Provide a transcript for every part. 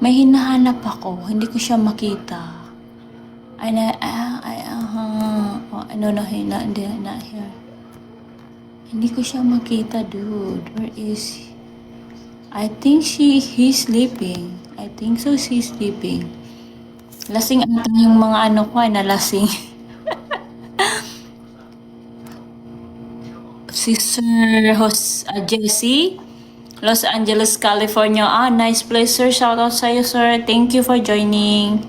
May hinahanap ako, hindi ko siya makita. No, hindi, not here. Hindi ko siya makita, dude. Where is he? I think he's sleeping. I think so, she's sleeping. Lasing ata yung mga ano ko, nalasing. Si Sir Jesse, Los Angeles, California. Nice place, sir. Shoutout sa'yo, sir. Thank you for joining.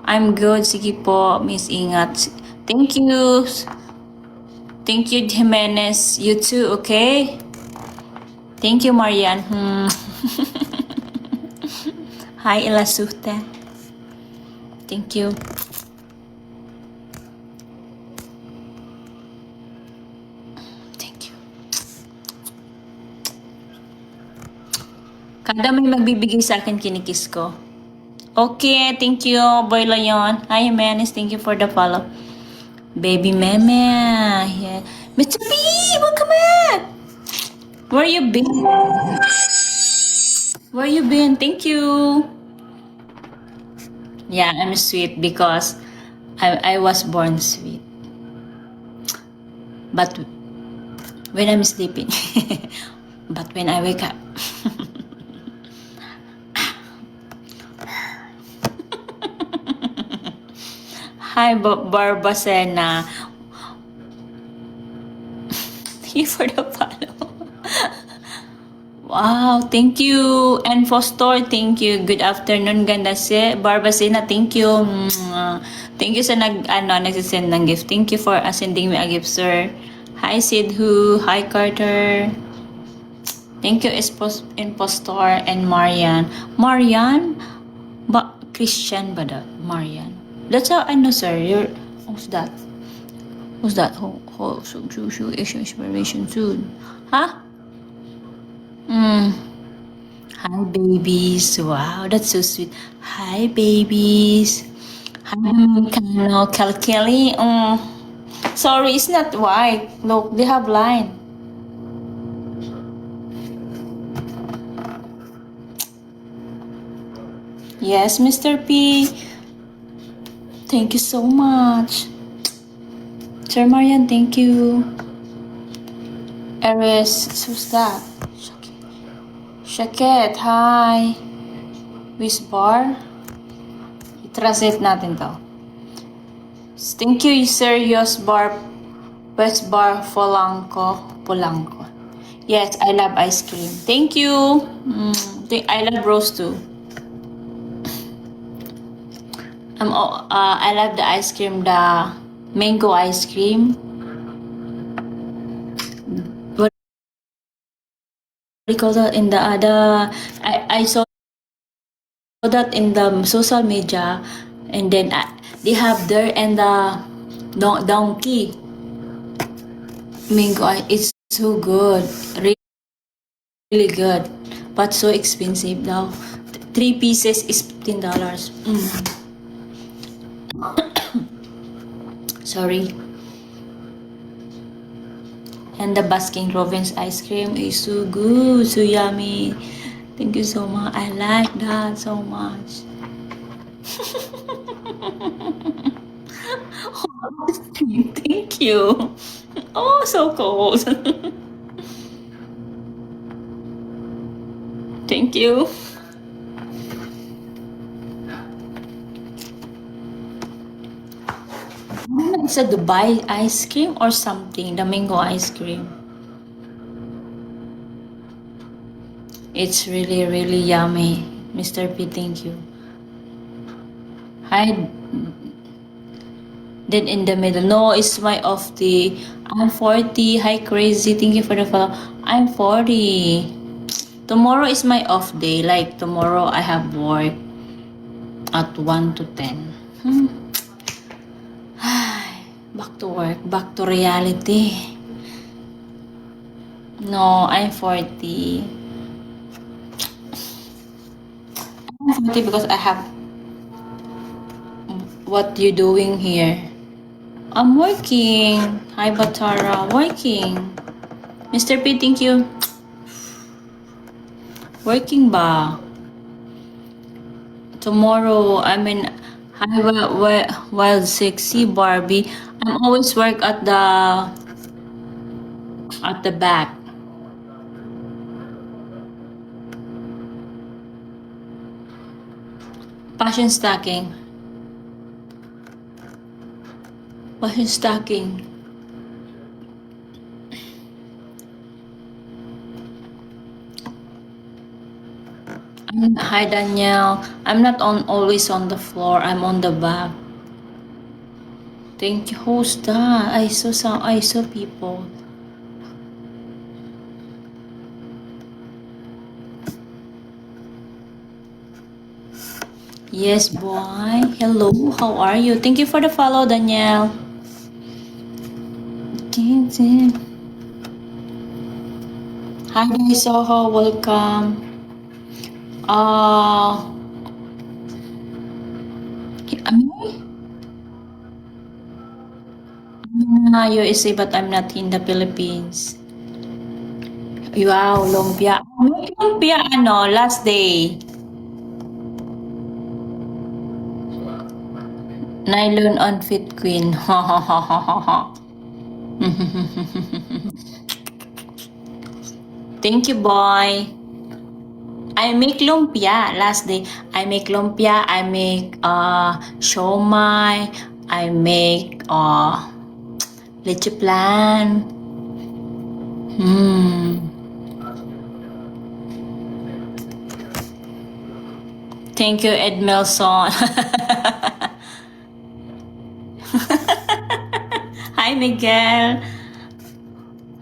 I'm good. Sige po, Miss Ingat. Thank you. Thank you, Jimenez. You too, okay? Thank you, Marian. Hi, Elasute. Thank you. Thank you. Kada may magbibigay sa akin, kinikis ko. Okay, thank you, Boy Leon. Hi, Jimenez. Thank you for the follow. Baby Meme. Yeah. Mr. P, welcome back. Where you been? Where you been? Thank you. Yeah, I'm sweet because I was born sweet. But when I'm sleeping. But when I wake up. Hi, Barbacena. Thank you for the follow. Wow, thank you. And Foster, thank you. Good afternoon, ganda si Barbacena. Thank you. Thank you sa nagsisend ng gift. Thank you for sending me a gift, sir. Hi, Sidhu. Hi, Carter. Thank you, Impostor and Marian. Marian? Christian ba that? Marian. That's how I know, sir. Who's that? Who's that? Asian inspiration soon. Huh? Hi, babies. Wow, that's so sweet. Hi, babies. Hi, Kano, Kelly. Sorry, it's not white. Look, they have line. Yes, Mr. P. Thank you so much. Sir Marian, thank you. Eris, who's that? Shaket, hi. Wisbar. I-translate natin to. Thank you, Sir Yosbar. Westbar Polanco. Yes, I love ice cream. Thank you. I love rose too. I love the ice cream, the mango ice cream. What do you call that in the other? I saw that in the social media, and then they have there and the donkey mango. It's so good, really good, but so expensive now. 3 pieces is $15. Sorry. And the Baskin Robbins ice cream is so good, so yummy. Thank you so much. I like that so much. Thank you. Oh, so cold. Thank you. It's a Dubai ice cream or something, the mango ice cream. It's really, really yummy. Mr. P, thank you. Hi, then in the middle. No, it's my off day. I'm 40. Hi, crazy. Thank you for the follow. I'm 40. Tomorrow is my off day. Like, tomorrow I have work at 1 to 10. Back to work. Back to reality. No, I'm 40. I'm 40 because I have... What you doing here? I'm working. Hi, Batara. Working. Mr. P, thank you. Working ba? Tomorrow, I mean, hi, wild sexy Barbie. I'm always work at the back. Passion stacking. Passion stacking. Hi Danielle. I'm not on always on the floor. I'm on the back. Thank you. Who's that? I saw people. Yes, boy. Hello. How are you? Thank you for the follow, Danielle. Hi guys, Soho. Welcome. I'm in USA, but I'm not in the Philippines. Wow, lumpia. Lumpia, ano, last day. Nylon on fit queen. Thank you, boy. I make lumpia last day. I make lumpia. I make siomai. I make leche plan. Thank you, Ed Melson. Hi, Miguel.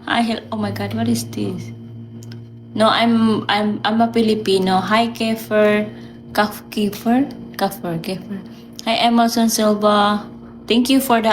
Hi, oh my God, what is this? No, I'm a Filipino. Hi, Kefer. Kefer. Hi, Emerson Silva. Thank you for the